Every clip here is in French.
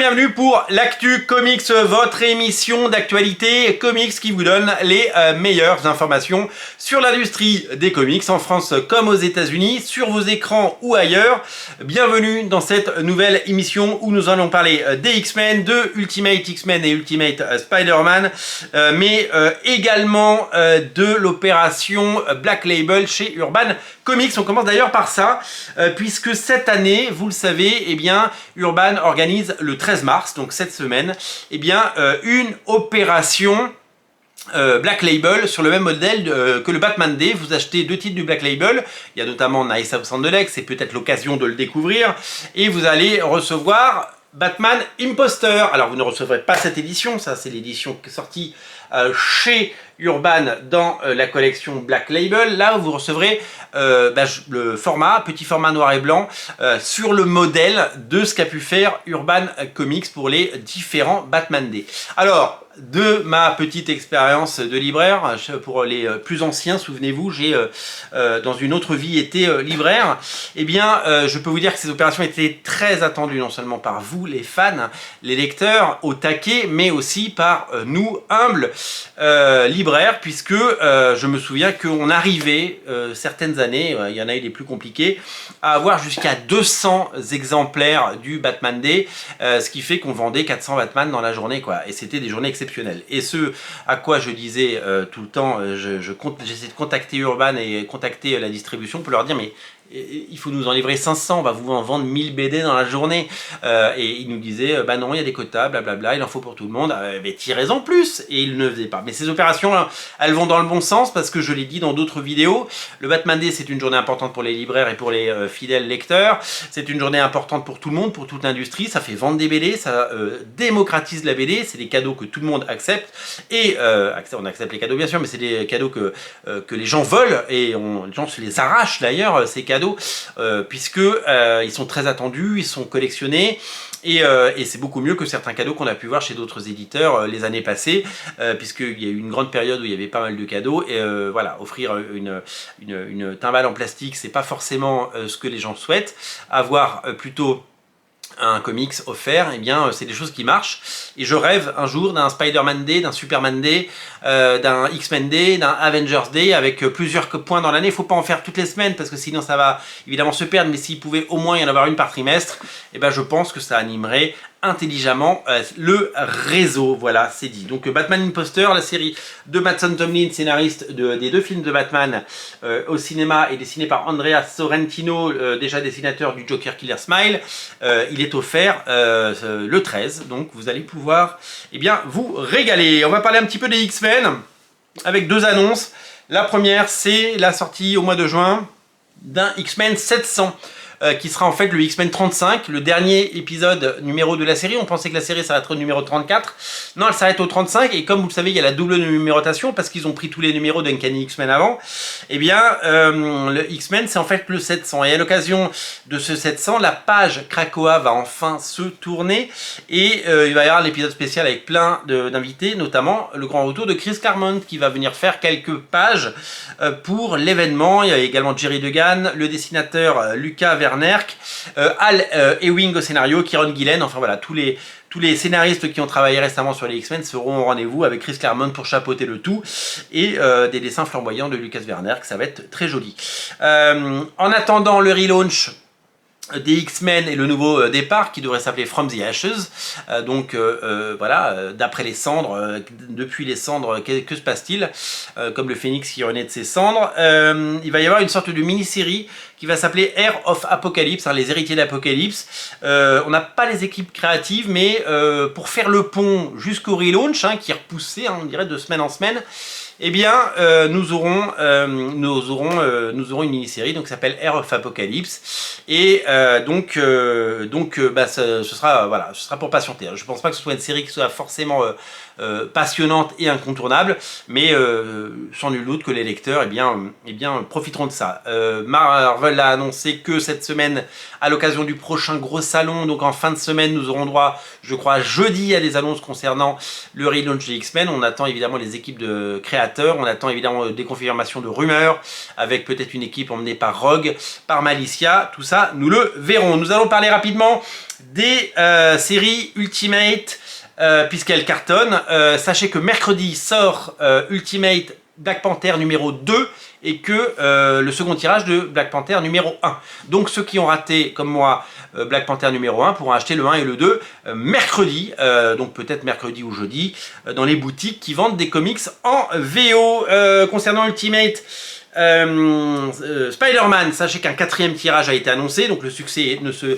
bienvenue pour l'Actu Comics, votre émission d'actualité comics qui vous donne les meilleures informations sur l'industrie des comics en France comme aux États-Unis, sur vos écrans ou ailleurs. Bienvenue dans cette nouvelle émission où nous allons parler des X-Men, de Ultimate X-Men et Ultimate Spider-Man, mais également de l'opération Black Label chez Urban Comics. On commence d'ailleurs par ça, puisque cette année, vous le savez, eh bien, Urban organise le 13 mars, donc cette semaine, eh bien, une opération Black Label sur le même modèle que le Batman Day. Vous achetez 2 titres du Black Label, il y a notamment Nice House on the Lake, c'est peut-être l'occasion de le découvrir, et vous allez recevoir Batman Imposter. Alors vous ne recevrez pas cette édition, ça c'est l'édition sortie chez Urban dans la collection Black Label. Là vous recevrez le format, petit format noir et blanc, sur le modèle de ce qu'a pu faire Urban Comics pour les différents Batman Day. Alors, de ma petite expérience de libraire, pour les plus anciens, souvenez-vous, j'ai dans une autre vie été libraire. Eh bien, je peux vous dire que ces opérations étaient très attendues, non seulement par vous, les fans, les lecteurs, au taquet, mais aussi par nous, humbles libraires, puisque je me souviens qu'on arrivait, certaines années, il y en a eu des plus compliquées, à avoir jusqu'à 200 exemplaires du Batman Day, ce qui fait qu'on vendait 400 Batman dans la journée, quoi. Et c'était des journées exceptionnelles. Et ce à quoi je disais tout le temps, j'essaie de contacter Urban et contacter la distribution pour leur dire mais il faut nous en livrer 500, on va vous en vendre 1000 BD dans la journée. Et ils nous disaient, bah non, il y a des quotas, blablabla, il en faut pour tout le monde, mais tirez-en plus. Et ils ne faisaient pas. Mais ces opérations, elles vont dans le bon sens parce que je l'ai dit dans d'autres vidéos, le Batman Day, c'est une journée importante pour les libraires et pour les fidèles lecteurs. C'est une journée importante pour tout le monde, pour toute l'industrie. Ça fait vendre des BD, ça démocratise la BD, c'est des cadeaux que tout le monde accepte. Et on accepte les cadeaux bien sûr, mais c'est des cadeaux que les gens veulent et les gens se les arrachent d'ailleurs, ces cadeaux, puisque ils sont très attendus, ils sont collectionnés et c'est beaucoup mieux que certains cadeaux qu'on a pu voir chez d'autres éditeurs les années passées, puisqu'il y a eu une grande période où il y avait pas mal de cadeaux et voilà, offrir une timbale en plastique, c'est pas forcément ce que les gens souhaitent. Avoir plutôt un comics offert, eh bien c'est des choses qui marchent et je rêve un jour d'un Spider-Man Day, d'un Superman Day, d'un X-Men Day, d'un Avengers Day avec plusieurs points dans l'année. Il ne faut pas en faire toutes les semaines parce que sinon ça va évidemment se perdre, mais s'il pouvait au moins y en avoir une par trimestre, eh ben, je pense que ça animerait intelligemment le réseau. Voilà, c'est dit. Donc Batman Imposter, la série de Matt Tomlin, scénariste des 2 films de Batman au cinéma et dessiné par Andrea Sorrentino, déjà dessinateur du Joker Killer Smile. Il est offert le 13, donc vous allez pouvoir vous régaler. On va parler un petit peu des X-Men avec 2 annonces. La première, c'est la sortie au mois de juin d'un X-Men 700. Qui sera en fait le X-Men 35, le dernier épisode numéro de la série. On pensait que la série s'arrêterait au numéro 34. Non, elle s'arrête au 35. Et comme vous le savez, il y a la double numérotation parce qu'ils ont pris tous les numéros d'Uncanny X-Men avant. Eh bien, le X-Men, c'est en fait le 700. Et à l'occasion de ce 700, la page Krakoa va enfin se tourner. Et il va y avoir l'épisode spécial avec plein d'invités, notamment le grand retour de Chris Claremont qui va venir faire quelques pages pour l'événement. Il y a également Jerry Duggan, le dessinateur Lucas Wernerk, Al Ewing au scénario, Kieron Gillen, enfin voilà, tous les scénaristes qui ont travaillé récemment sur les X-Men seront au rendez-vous avec Chris Claremont pour chapeauter le tout et des dessins flamboyants de Lucas Wernerk, ça va être très joli. En attendant le relaunch des X-Men et le nouveau départ qui devrait s'appeler From the Ashes, voilà, d'après les cendres, depuis les cendres, que se passe-t-il, comme le phénix qui renaît de ses cendres. Il va y avoir une sorte de mini-série qui va s'appeler Heir of Apocalypse, les héritiers d'Apocalypse. On n'a pas les équipes créatives, mais pour faire le pont jusqu'au relaunch, qui est repoussé, on dirait de semaine en semaine, eh bien, nous aurons une mini-série donc qui s'appelle Heir of Apocalypse et ce sera pour patienter. Je pense pas que ce soit une série qui soit forcément passionnante et incontournable, mais sans nul doute que les lecteurs profiteront de ça. Marvel a annoncé que cette semaine, à l'occasion du prochain gros salon, donc en fin de semaine, nous aurons droit, je crois, jeudi à des annonces concernant le relaunch des X-Men. On attend évidemment les équipes de créateurs créateur. On attend évidemment des confirmations de rumeurs, avec peut-être une équipe emmenée par Rogue, par Malicia. Tout ça, nous le verrons. Nous allons parler rapidement des séries Ultimate, puisqu'elles cartonnent. Sachez que mercredi sort Ultimate Black Panther numéro 2 et que le second tirage de Black Panther numéro 1. Donc ceux qui ont raté, comme moi, Black Panther numéro 1 pourront acheter le 1 et le 2 mercredi, donc peut-être mercredi ou jeudi, dans les boutiques qui vendent des comics en VO. Concernant Ultimate, Spider-Man, sachez qu'un 4e tirage a été annoncé, donc le succès ne se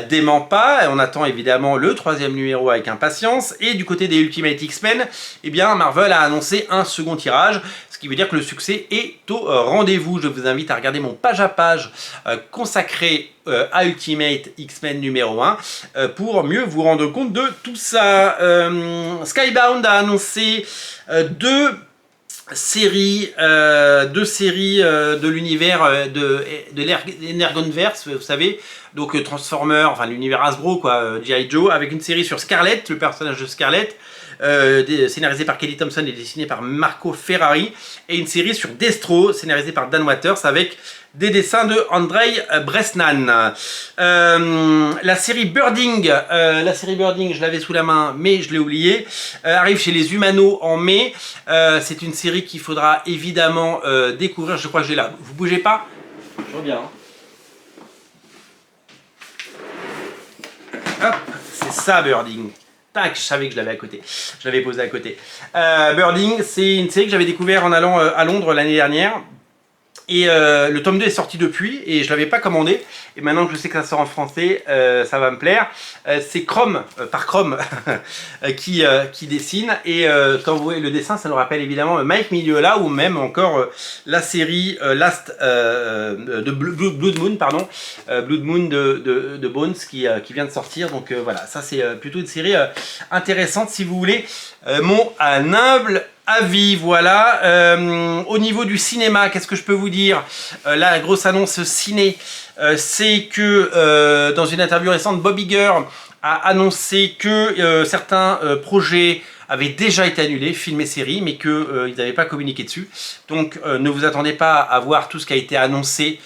dément pas. On attend évidemment le 3e numéro avec impatience. Et du côté des Ultimate X-Men, eh bien Marvel a annoncé un second tirage, ce qui veut dire que le succès est au rendez-vous. Je vous invite à regarder mon page à page consacré à Ultimate X-Men numéro 1 pour mieux vous rendre compte de tout ça. Skybound a annoncé deux séries de l'univers de l'Energonverse, vous savez, donc Transformers, enfin l'univers Hasbro, quoi, G.I. Joe, avec une série sur Scarlet, le personnage de Scarlet, scénarisé par Kelly Thompson et dessiné par Marco Ferrari, et une série sur Destro, scénarisé par Dan Waters, avec des dessins de Andrei Bresnan. La série Birding, je l'avais sous la main, mais je l'ai oublié, arrive chez les Humano en mai. C'est une série qu'il faudra évidemment découvrir. Je crois que j'ai là. Vous bougez pas? Je reviens. Hop, c'est ça Birding. Tac, je savais que je l'avais à côté. Je l'avais posé à côté. Birding, c'est une série que j'avais découvert en allant à Londres l'année dernière. Et le tome 2 est sorti depuis et je ne l'avais pas commandé. Et maintenant que je sais que ça sort en français, ça va me plaire. C'est Chrome, par Chrome, qui dessine. Et quand vous voyez le dessin, ça nous rappelle évidemment Mike Mignola ou même encore la série de Blood Moon, pardon. Blood Moon de Bones qui vient de sortir. Donc voilà, ça c'est plutôt une série intéressante si vous voulez. Mon humble avis, voilà. Au niveau du cinéma, qu'est-ce que je peux vous dire? La grosse annonce ciné, c'est que dans une interview récente, Bob Iger a annoncé que certains projets avaient déjà été annulés, films et séries, mais qu'ils n'avaient pas communiqué dessus. Donc ne vous attendez pas à voir tout ce qui a été annoncé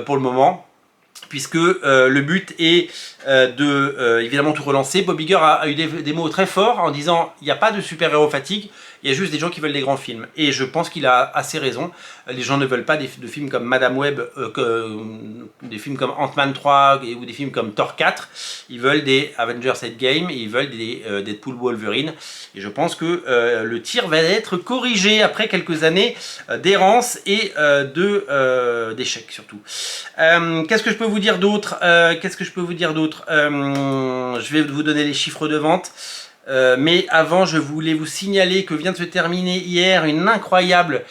pour le moment, puisque le but est évidemment tout relancer. Bob Iger a eu des mots très forts en disant il n'y a pas de super-héros fatigue, il y a juste des gens qui veulent des grands films. Et je pense qu'il a assez raison. Les gens ne veulent pas de films comme Madame Web, des films comme Ant-Man 3 ou des films comme Thor 4. Ils veulent des Avengers Endgame et ils veulent des Deadpool Wolverine. Et je pense que le tir va être corrigé après quelques années d'errance et d'échec surtout. Qu'est-ce que je peux vous dire d'autre? Je vais vous donner les chiffres de vente. Mais avant, je voulais vous signaler que vient de se terminer hier une incroyable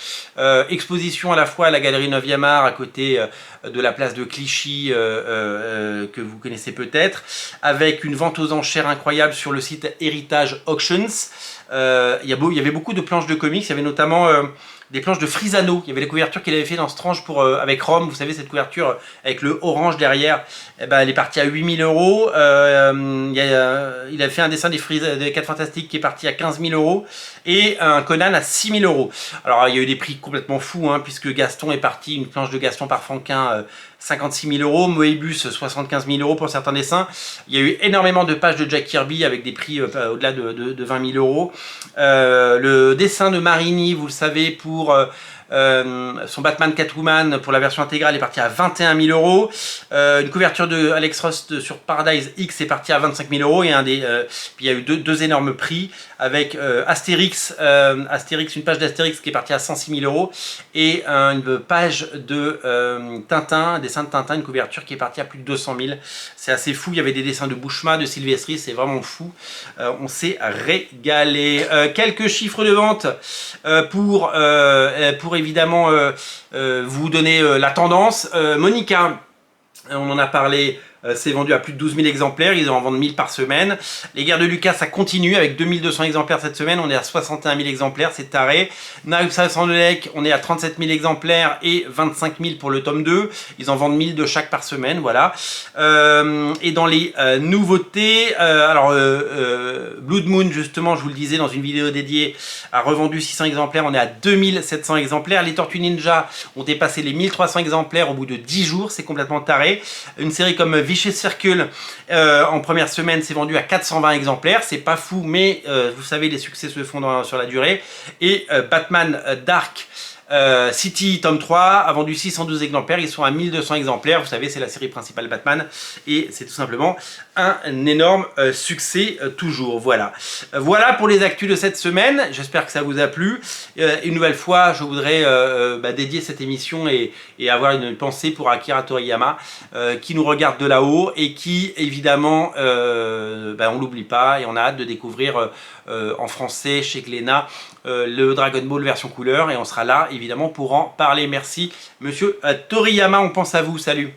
exposition à la fois à la galerie 9e art à côté de la place de Clichy que vous connaissez peut-être, avec une vente aux enchères incroyable sur le site Heritage Auctions. Il y avait beaucoup de planches de comics, il y avait notamment des planches de Frisano. Il y avait les couvertures qu'il avait fait dans ce tranche avec Rome. Vous savez, cette couverture avec le orange derrière, eh ben, elle est partie à 8 000 €. Il a fait un dessin des 4 Fantastiques qui est parti à 15 000 € et un Conan à 6 000 €. Alors, il y a eu des prix complètement fous, hein, puisque Gaston est parti, une planche de Gaston par Franquin, 56 000 €, Moebius 75 000 € pour certains dessins. Il y a eu énormément de pages de Jack Kirby avec des prix au-delà de 20 000 €. Le dessin de Marini, vous le savez, pour son Batman Catwoman pour la version intégrale est parti à 21 000 €. Une couverture de Alex Ross sur Paradise X est parti à 25 000 €. Et puis il y a eu deux énormes prix avec Astérix, une page d'Astérix qui est partie à 106 000 € et une page de Tintin, un dessin de Tintin, une couverture qui est partie à plus de 200 000. C'est assez fou. Il y avait des dessins de Bushma, de Silvestri, c'est vraiment fou. On s'est régalé. Quelques chiffres de vente pour évidemment vous donner la tendance. Monica, on en a parlé c'est vendu à plus de 12 000 exemplaires, ils en vendent 1000 par semaine. Les Guerres de Lucas, ça continue avec 2200 exemplaires cette semaine, on est à 61 000 exemplaires, c'est taré. Narusa Sandolek, on est à 37 000 exemplaires et 25 000 pour le tome 2. Ils en vendent 1000 de chaque par semaine, voilà. Et dans les nouveautés, Blood Moon, justement, je vous le disais dans une vidéo dédiée, a revendu 600 exemplaires, on est à 2700 exemplaires. Les Tortues Ninja ont dépassé les 1300 exemplaires au bout de 10 jours, c'est complètement taré. Une série comme Vicious Circle, en première semaine, s'est vendue à 420 exemplaires, c'est pas fou, mais vous savez, les succès se font sur la durée. Et Batman Dark City tome 3 a vendu 612 exemplaires, ils sont à 1200 exemplaires, vous savez c'est la série principale Batman et c'est tout simplement un énorme succès toujours, voilà. Voilà pour les actus de cette semaine, j'espère que ça vous a plu. Une nouvelle fois je voudrais dédier cette émission et avoir une pensée pour Akira Toriyama qui nous regarde de là-haut et qui évidemment on l'oublie pas et on a hâte de découvrir en français chez Glénat le Dragon Ball version couleur et on sera là évidemment pour en parler. Merci monsieur Toriyama, on pense à vous, salut.